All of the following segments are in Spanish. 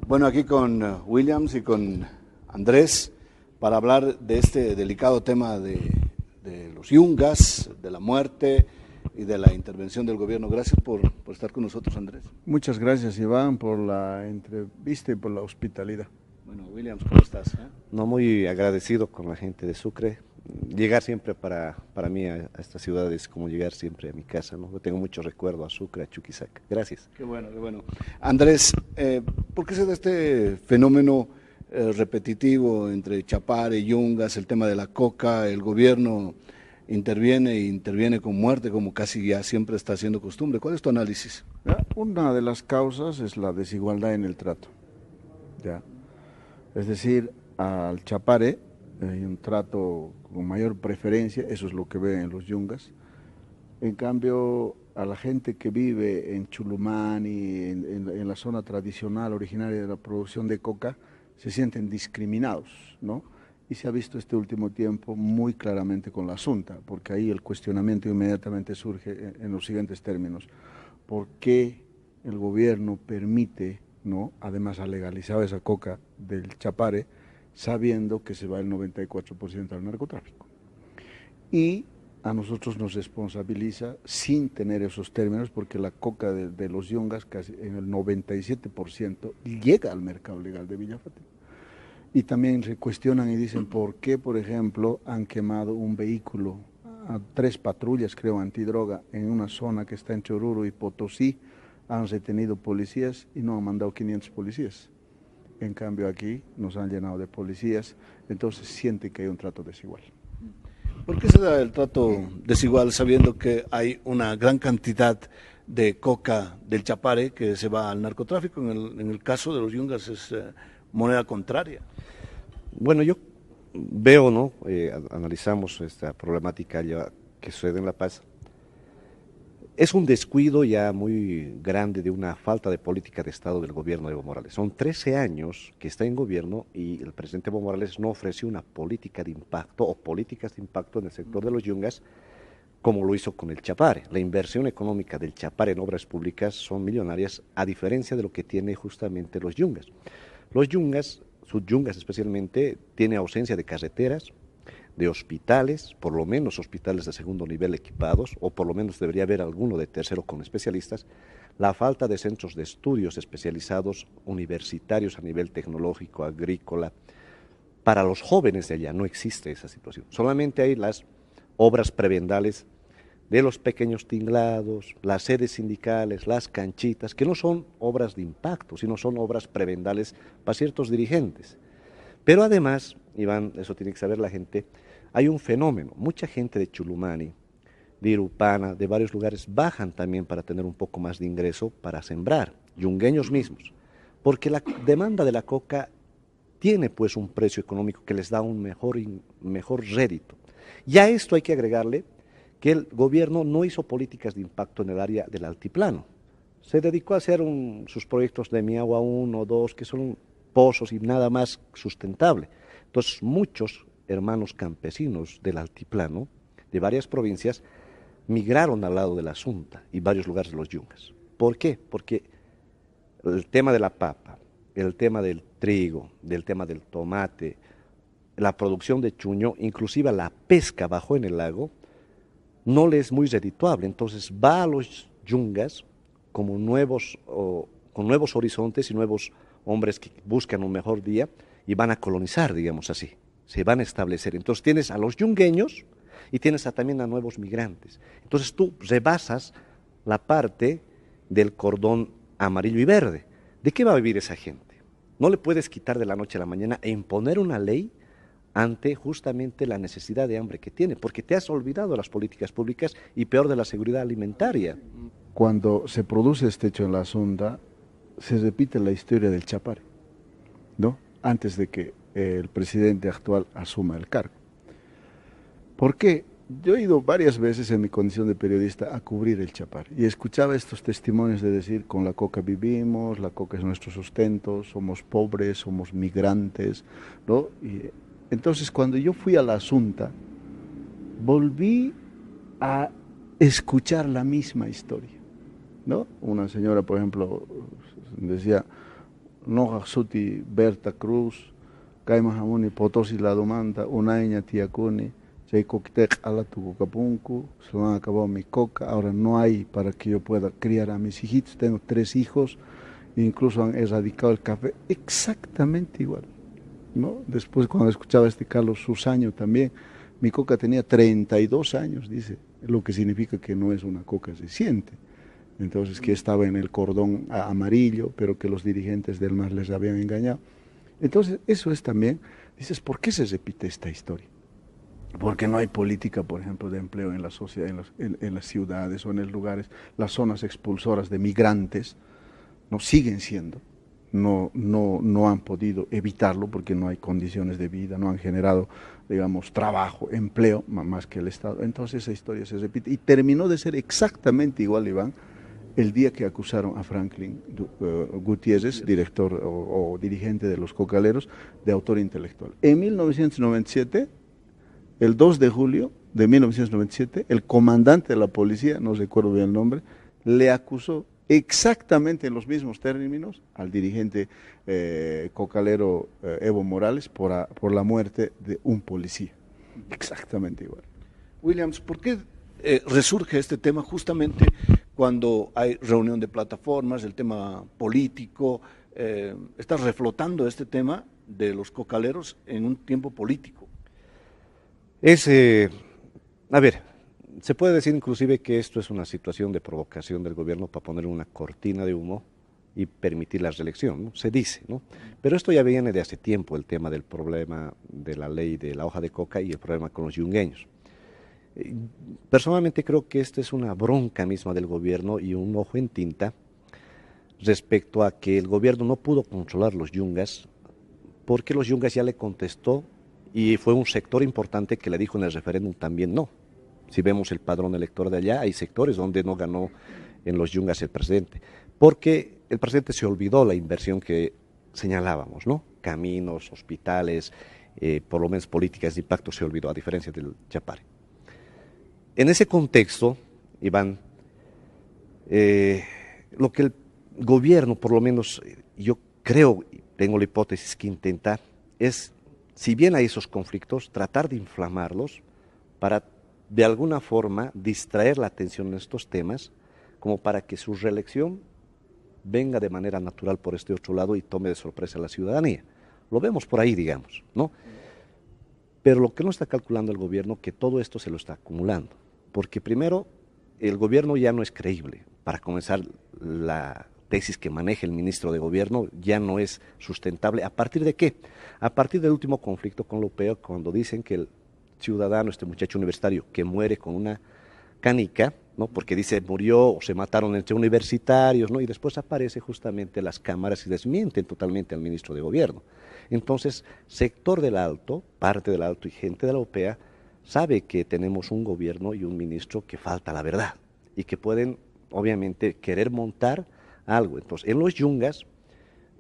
Bueno, aquí con Williams y con Andrés para hablar de este delicado tema de los yungas, de la muerte y de la intervención del gobierno. Gracias por estar con nosotros, Andrés. Muchas gracias, Iván, por la entrevista y por la hospitalidad. Bueno, Williams, ¿cómo estás? No, muy agradecido con la gente de Sucre. Llegar siempre para mí a esta ciudad es como llegar siempre a mi casa, ¿no? Yo tengo mucho recuerdo a Sucre, a Chuquisaca. Gracias. Qué bueno, qué bueno. Andrés, ¿por qué se da este fenómeno repetitivo entre Chapare, Yungas, el tema de la coca? El gobierno interviene con muerte, como casi ya siempre está haciendo costumbre. ¿Cuál es tu análisis? Una de las causas es la desigualdad en el trato. ¿Ya? Es decir, al Chapare hay un trato con mayor preferencia, eso es lo que ve en los yungas. En cambio, a la gente que vive en Chulumani, en la zona tradicional originaria de la producción de coca, se sienten discriminados, ¿no? Y se ha visto este último tiempo muy claramente con la Asunta, porque ahí el cuestionamiento inmediatamente surge en los siguientes términos. ¿Por qué el gobierno permite, ¿no?, además ha legalizado esa coca del Chapare, sabiendo que se va el 94% al narcotráfico? Y a nosotros nos responsabiliza sin tener esos términos, porque la coca de los yungas, casi en el 97%, llega al mercado legal de Villa Fátima. Y también se cuestionan y dicen por qué, por ejemplo, han quemado un vehículo, a 3 patrullas, creo, antidroga, en una zona que está entre Oruro y Potosí, han retenido policías y no han mandado 500 policías. En cambio aquí nos han llenado de policías, entonces siente que hay un trato desigual. ¿Por qué se da el trato desigual sabiendo que hay una gran cantidad de coca del Chapare que se va al narcotráfico? En el caso de los yungas es moneda contraria. Bueno, yo veo, ¿no? Analizamos esta problemática ya que sucede en La Paz. Es un descuido ya muy grande de una falta de política de Estado del gobierno de Evo Morales. Son 13 años que está en gobierno y el presidente Evo Morales no ofreció una política de impacto o políticas de impacto en el sector de los yungas como lo hizo con el Chapare. La inversión económica del Chapare en obras públicas son millonarias, a diferencia de lo que tiene justamente los yungas. Los yungas, sus yungas especialmente, tiene ausencia de carreteras, de hospitales, por lo menos hospitales de segundo nivel equipados, o por lo menos debería haber alguno de tercero con especialistas, la falta de centros de estudios especializados universitarios a nivel tecnológico, agrícola. Para los jóvenes de allá no existe esa situación, solamente hay las obras prebendales de los pequeños tinglados, las sedes sindicales, las canchitas, que no son obras de impacto, sino son obras prebendales para ciertos dirigentes. Pero además, Iván, eso tiene que saber la gente, hay un fenómeno, mucha gente de Chulumani, de Irupana, de varios lugares, bajan también para tener un poco más de ingreso para sembrar, yungueños mismos, porque la demanda de la coca tiene pues un precio económico que les da un mejor rédito. Y a esto hay que agregarle que el gobierno no hizo políticas de impacto en el área del altiplano, se dedicó a hacer sus proyectos de Miagua 1, 2, que son pozos y nada más sustentable. Entonces muchos hermanos campesinos del altiplano, de varias provincias, migraron al lado de la Asunta y varios lugares de los yungas. ¿Por qué? Porque el tema de la papa, el tema del trigo, del tema del tomate, la producción de chuño, inclusive la pesca bajo en el lago, no le es muy redituable. Entonces va a los yungas como con nuevos horizontes y nuevos hombres que buscan un mejor día y van a colonizar, digamos así, se van a establecer. Entonces tienes a los yungueños y tienes también a nuevos migrantes. Entonces tú rebasas la parte del cordón amarillo y verde. ¿De qué va a vivir esa gente? No le puedes quitar de la noche a la mañana e imponer una ley ante justamente la necesidad de hambre que tiene, porque te has olvidado de las políticas públicas y peor de la seguridad alimentaria. Cuando se produce este hecho en la Asunta, se repite la historia del Chapare, ¿no? Antes de que el presidente actual asuma el cargo. ¿Por qué? Yo he ido varias veces en mi condición de periodista a cubrir el Chapare y escuchaba estos testimonios de decir, con la coca vivimos, la coca es nuestro sustento, somos pobres, somos migrantes, ¿no? Y entonces cuando yo fui a la Asunta, volví a escuchar la misma historia, ¿no? Una señora, por ejemplo, decía, Noja Suti Berta Cruz, Caima Jamuni Potosi La Domanda, Unaiña Tiacuni, Chay Coquitec Alatu Capuncu, se van a acabar mi coca, ahora no hay para que yo pueda criar a mis hijitos, tengo 3 hijos, incluso han erradicado el café, exactamente igual, ¿no? Después cuando escuchaba Carlos Susaño también, mi coca tenía 32 años, dice, lo que significa que no es una coca reciente. Entonces que estaba en el cordón amarillo, pero que los dirigentes del MAS les habían engañado. Entonces eso es también, dices, ¿por qué se repite esta historia? Porque no hay política, por ejemplo, de empleo en la sociedad, en las ciudades o en los lugares, las zonas expulsoras de migrantes, no siguen siendo, no han podido evitarlo porque no hay condiciones de vida, no han generado, digamos, trabajo, empleo, más que el Estado. Entonces esa historia se repite y terminó de ser exactamente igual, Iván, el día que acusaron a Franklin Gutiérrez, director o dirigente de los cocaleros, de autor intelectual. En 1997, el 2 de julio de 1997, el comandante de la policía, no recuerdo bien el nombre, le acusó exactamente en los mismos términos al dirigente cocalero Evo Morales por la muerte de un policía. Exactamente igual. Williams, ¿por qué resurge este tema justamente cuando hay reunión de plataformas, el tema político? Está reflotando este tema de los cocaleros en un tiempo político. A ver, se puede decir inclusive que esto es una situación de provocación del gobierno para poner una cortina de humo y permitir la reelección, ¿no? Se dice, ¿no? Pero esto ya viene de hace tiempo, el tema del problema de la ley de la hoja de coca y el problema con los yungueños. Personalmente creo que esta es una bronca misma del gobierno y un ojo en tinta respecto a que el gobierno no pudo controlar los yungas porque los yungas ya le contestó y fue un sector importante que le dijo en el referéndum también no. Si vemos el padrón electoral de allá, hay sectores donde no ganó en los yungas el presidente, porque el presidente se olvidó la inversión que señalábamos, ¿no? Caminos, hospitales, por lo menos políticas de impacto se olvidó, a diferencia del Chapare. En ese contexto, Iván, lo que el gobierno, por lo menos yo creo, tengo la hipótesis que intenta, es, si bien hay esos conflictos, tratar de inflamarlos para de alguna forma distraer la atención en estos temas, como para que su reelección venga de manera natural por este otro lado y tome de sorpresa a la ciudadanía. Lo vemos por ahí, digamos, ¿no? Pero lo que no está calculando el gobierno, que todo esto se lo está acumulando, porque primero, el gobierno ya no es creíble. Para comenzar, la tesis que maneja el ministro de gobierno ya no es sustentable. ¿A partir de qué? A partir del último conflicto con Lopeo, cuando dicen que el ciudadano, este muchacho universitario que muere con una canica, ¿no? Porque dice murió o se mataron entre universitarios, ¿no? Y después aparece justamente las cámaras y desmienten totalmente al ministro de gobierno. Entonces, sector del Alto, parte del Alto y gente de la OPEA sabe que tenemos un gobierno y un ministro que falta la verdad y que pueden, obviamente, querer montar algo. Entonces, en los yungas,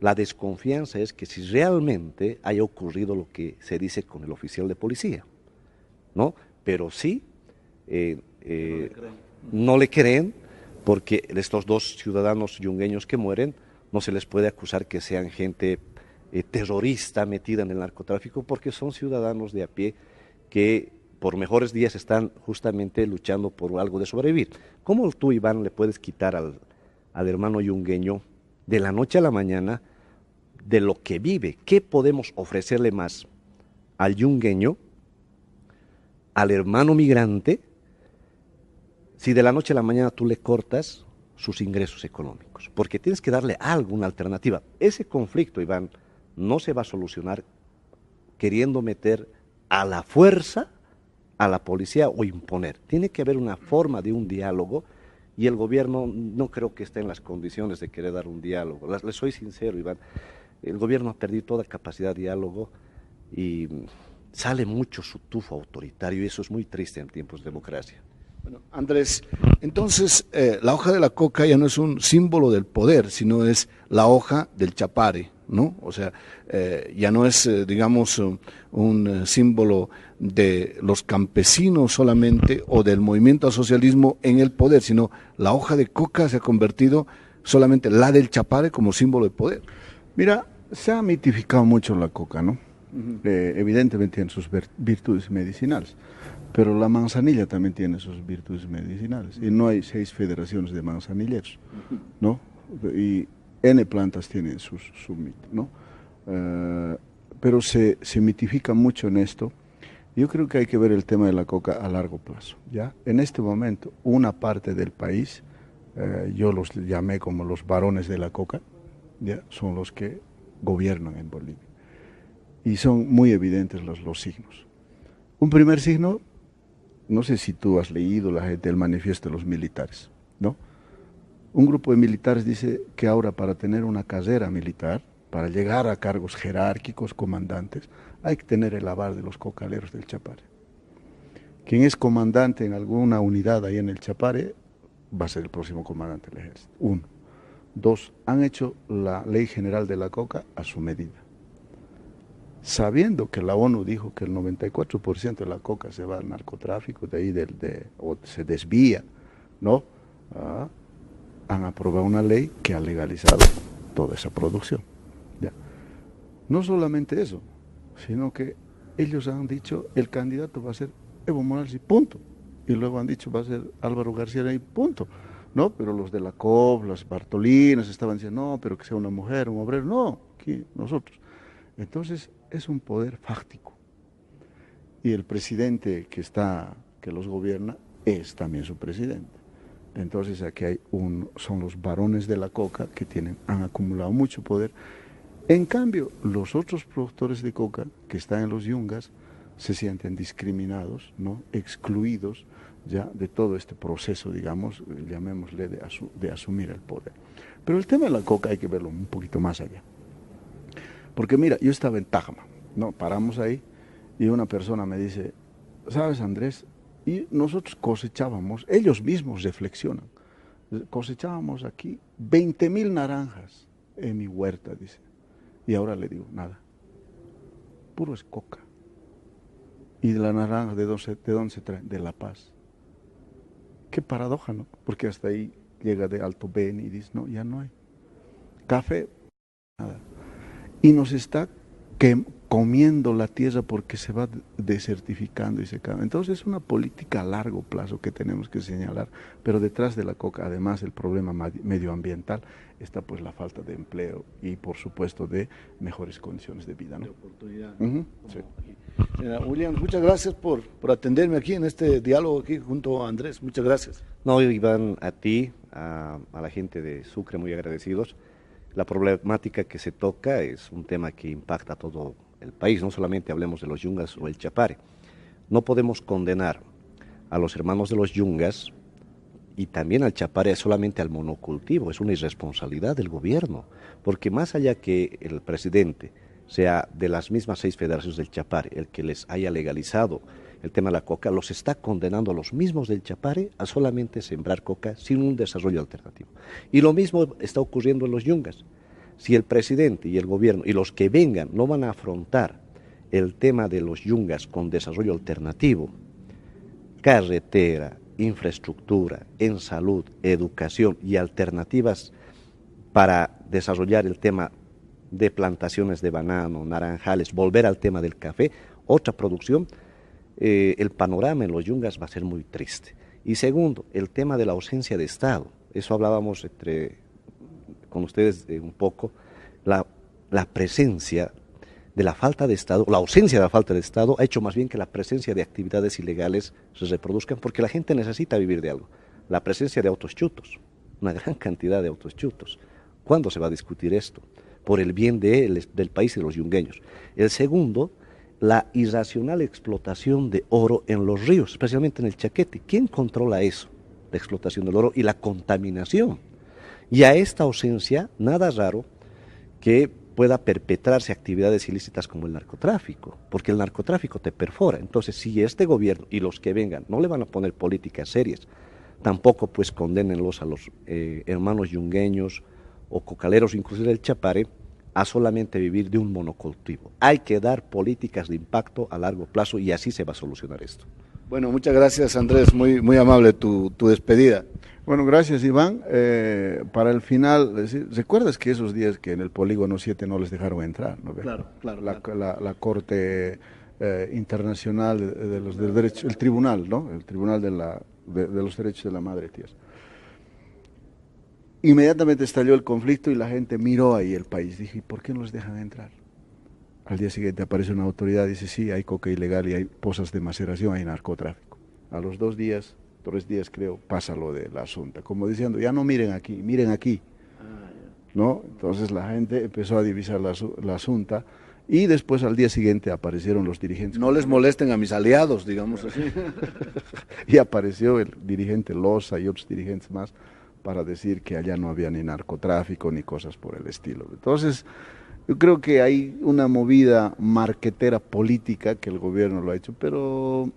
la desconfianza es que si realmente haya ocurrido lo que se dice con el oficial de policía, ¿no? Pero sí, no le creen porque estos 2 ciudadanos yungueños que mueren no se les puede acusar que sean gente terrorista metida en el narcotráfico, porque son ciudadanos de a pie que por mejores días están justamente luchando por algo de sobrevivir. ¿Cómo tú, Iván, le puedes quitar al hermano yungueño de la noche a la mañana de lo que vive? ¿Qué podemos ofrecerle más al yungueño, al hermano migrante, si de la noche a la mañana tú le cortas sus ingresos económicos? Porque tienes que darle algo, una alternativa. Ese conflicto, Iván, no se va a solucionar queriendo meter a la fuerza a la policía o imponer. Tiene que haber una forma de un diálogo y el gobierno no creo que esté en las condiciones de querer dar un diálogo. Les soy sincero, Iván, el gobierno ha perdido toda capacidad de diálogo y sale mucho su tufo autoritario y eso es muy triste en tiempos de democracia. Bueno, Andrés, entonces la hoja de la coca ya no es un símbolo del poder, sino es la hoja del Chapare, ¿no? O sea, ya no es, digamos, un símbolo de los campesinos solamente o del movimiento al socialismo en el poder, sino la hoja de coca se ha convertido solamente la del Chapare como símbolo de poder. Mira, se ha mitificado mucho la coca, ¿no? Evidentemente tiene sus virtudes medicinales, pero la manzanilla también tiene sus virtudes medicinales, y no hay 6 federaciones de manzanilleros, ¿no? Y N plantas tienen su ¿no? Pero se mitifica mucho en esto. Yo creo que hay que ver el tema de la coca a largo plazo, ¿ya? En este momento, una parte del país, yo los llamé como los varones de la coca, ¿ya? Son los que gobiernan en Bolivia. Y son muy evidentes los signos. Un primer signo, no sé si tú has leído el manifiesto de los militares, ¿no? Un grupo de militares dice que ahora para tener una carrera militar, para llegar a cargos jerárquicos, comandantes, hay que tener el aval de los cocaleros del Chapare. Quien es comandante en alguna unidad ahí en el Chapare va a ser el próximo comandante del ejército. 1. 2. Han hecho la ley general de la coca a su medida. Sabiendo que la ONU dijo que el 94% de la coca se va al narcotráfico, de ahí o se desvía, ¿no? Han aprobado una ley que ha legalizado toda esa producción. ¿Ya? No solamente eso, sino que ellos han dicho el candidato va a ser Evo Morales y punto. Y luego han dicho va a ser Álvaro García y punto. No, pero los de la COP, las Bartolinas estaban diciendo no, pero que sea una mujer, un obrero. No, aquí nosotros. Entonces es un poder fáctico. Y el presidente que los gobierna es también su presidente. Entonces aquí son los varones de la coca que han acumulado mucho poder. En cambio, los otros productores de coca que están en los yungas se sienten discriminados, ¿no? Excluidos ya de todo este proceso, digamos, llamémosle de asumir el poder. Pero el tema de la coca hay que verlo un poquito más allá. Porque mira, yo estaba en Tajama, ¿no? Paramos ahí y una persona me dice, ¿sabes, Andrés? Y nosotros cosechábamos, ellos mismos reflexionan, cosechábamos aquí 20.000 naranjas en mi huerta, dice. Y ahora le digo, nada, puro es coca. ¿Y de la naranja de dónde se trae? De La Paz. Qué paradoja, ¿no? Porque hasta ahí llega de Alto Beni y dice, no, ya no hay. Café, nada. Y nos está comiendo la tierra porque se va desertificando y secando. Entonces es una política a largo plazo que tenemos que señalar, pero detrás de la coca, además del problema medioambiental, está pues la falta de empleo y por supuesto de mejores condiciones de vida, ¿no? De oportunidad. Sí. William, muchas gracias por atenderme aquí en este diálogo aquí junto a Andrés. Muchas gracias. No, Iván, a ti, a la gente de Sucre, muy agradecidos. La problemática que se toca es un tema que impacta a todo el país, no solamente hablemos de los yungas o el Chapare. No podemos condenar a los hermanos de los yungas y también al Chapare solamente al monocultivo, es una irresponsabilidad del gobierno, porque más allá que el presidente sea de las mismas 6 federaciones del Chapare el que les haya legalizado el tema de la coca, los está condenando a los mismos del Chapare a solamente sembrar coca sin un desarrollo alternativo. Y lo mismo está ocurriendo en los yungas. Si el presidente y el gobierno y los que vengan no van a afrontar el tema de los yungas con desarrollo alternativo, carretera, infraestructura, en salud, educación y alternativas para desarrollar el tema de plantaciones de banano, naranjales, volver al tema del café, otra producción, el panorama en los yungas va a ser muy triste. Y segundo, el tema de la ausencia de Estado. Eso hablábamos con ustedes un poco, la presencia de la falta de Estado, la ausencia de la falta de Estado ha hecho más bien que la presencia de actividades ilegales se reproduzcan porque la gente necesita vivir de algo. La presencia de autos chutos, una gran cantidad de autos chutos. ¿Cuándo se va a discutir esto? Por el bien del país y de los yungueños. El segundo, la irracional explotación de oro en los ríos, especialmente en el Chaquete. ¿Quién controla eso? La explotación del oro y la contaminación. Y a esta ausencia, nada raro que pueda perpetrarse actividades ilícitas como el narcotráfico, porque el narcotráfico te perfora. Entonces, si este gobierno y los que vengan no le van a poner políticas serias, tampoco pues condénenlos a los hermanos yungueños o cocaleros, inclusive del Chapare, a solamente vivir de un monocultivo. Hay que dar políticas de impacto a largo plazo y así se va a solucionar esto. Bueno, muchas gracias, Andrés, muy amable tu despedida. Bueno, gracias Iván. Para el final, ¿recuerdas que esos días que en el polígono 7 no les dejaron entrar? ¿No? Claro, claro. La Corte Internacional de los del Derecho, el Tribunal, ¿no? El Tribunal de los Derechos de la Madre Tierra. Inmediatamente estalló el conflicto y la gente miró ahí el país. Dije, ¿y por qué no les dejan entrar? Al día siguiente aparece una autoridad y dice, sí, hay coca ilegal y hay pozas de maceración, hay narcotráfico. A los 2 días, 3 días creo, pasa lo de la asunta, como diciendo, ya no miren aquí, miren aquí, ¿no? Entonces la gente empezó a divisar la asunta y después al día siguiente aparecieron los dirigentes. No les molesten a mis aliados, digamos así. Y apareció el dirigente Loza y otros dirigentes más para decir que allá no había ni narcotráfico ni cosas por el estilo. Entonces, yo creo que hay una movida marquetera política que el gobierno lo ha hecho, pero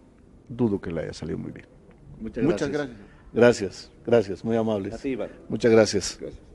dudo que le haya salido muy bien. Muchas gracias. Gracias, muy amables. A ti, Iván. Muchas gracias. Gracias.